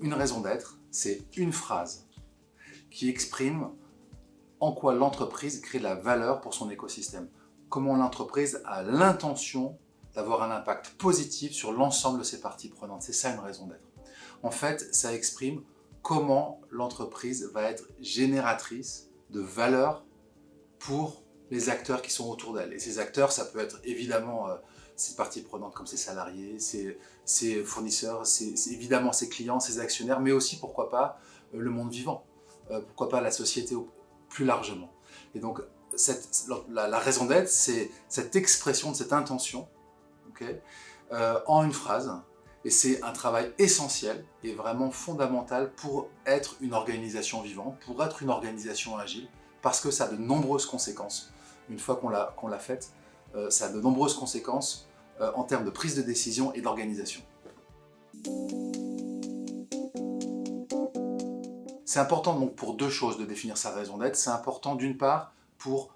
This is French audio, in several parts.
Une raison d'être, c'est une phrase qui exprime en quoi l'entreprise crée de la valeur pour son écosystème. Comment l'entreprise a l'intention d'avoir un impact positif sur l'ensemble de ses parties prenantes. C'est ça une raison d'être. En fait, ça exprime comment l'entreprise va être génératrice de valeur pour les acteurs qui sont autour d'elle. Et ces acteurs, ça peut être évidemment ses parties prenantes comme ses salariés, ses fournisseurs, évidemment ses clients, ses actionnaires, mais aussi, pourquoi pas, le monde vivant. Pourquoi pas la société plus largement. Et donc, la raison d'être, c'est cette expression de cette intention, okay, en une phrase. Et c'est un travail essentiel et vraiment fondamental pour être une organisation vivante, pour être une organisation agile, parce que ça a de nombreuses conséquences. Une fois qu'on l'a faite, ça a de nombreuses conséquences en termes de prise de décision et d'organisation. C'est important donc pour deux choses de définir sa raison d'être. C'est important d'une part pour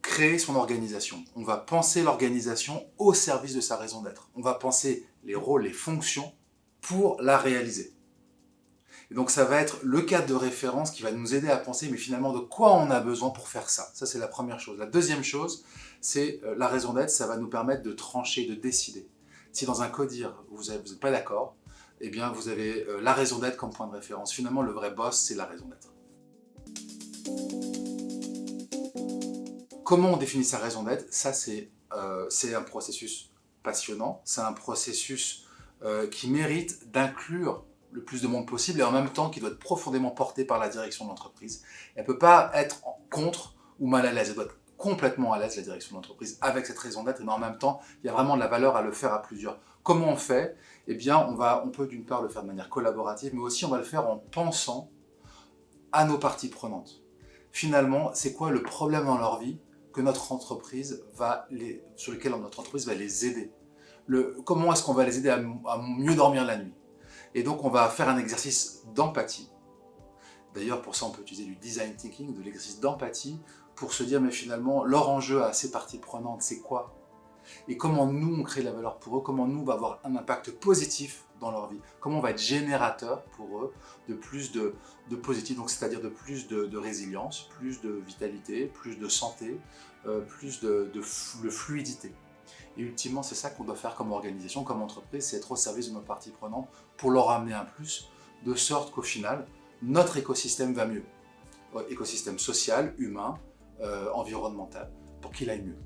créer son organisation. On va penser l'organisation au service de sa raison d'être. On va penser les rôles, les fonctions pour la réaliser. Et donc ça va être le cadre de référence qui va nous aider à penser, mais finalement de quoi on a besoin pour faire ça. Ça c'est la première chose. La deuxième chose, c'est la raison d'être, ça va nous permettre de trancher, de décider. Si dans un codir, vous n'êtes pas d'accord, eh bien vous avez la raison d'être comme point de référence. Finalement, le vrai boss, c'est la raison d'être. Comment on définit sa raison d'être? Ça, c'est un processus passionnant, c'est un processus qui mérite d'inclure le plus de monde possible et en même temps qui doit être profondément porté par la direction de l'entreprise. Elle ne peut pas être contre ou mal à l'aise, elle doit être complètement à l'aise, la direction de l'entreprise, avec cette raison d'être, mais en même temps, il y a vraiment de la valeur à le faire à plusieurs. Comment on fait? Eh bien, on peut d'une part le faire de manière collaborative, mais aussi on va le faire en pensant à nos parties prenantes. Finalement, c'est quoi le problème dans leur vie que notre entreprise sur lequel notre entreprise va les aider? Comment est-ce qu'on va les aider à mieux dormir la nuit? Et donc, on va faire un exercice d'empathie. D'ailleurs, pour ça, on peut utiliser du design thinking, de l'exercice d'empathie, pour se dire, mais finalement, leur enjeu à ces parties prenantes, c'est quoi? Et comment nous, on crée de la valeur pour eux, comment nous, on va avoir un impact positif dans leur vie, comment on va être générateur pour eux de plus de positif, donc c'est-à-dire de plus de résilience, plus de vitalité, plus de santé, plus de fluidité. Et ultimement, c'est ça qu'on doit faire comme organisation, comme entreprise, c'est être au service de nos parties prenantes pour leur amener un plus, de sorte qu'au final, notre écosystème va mieux. Écosystème social, humain, environnemental, pour qu'il aille mieux.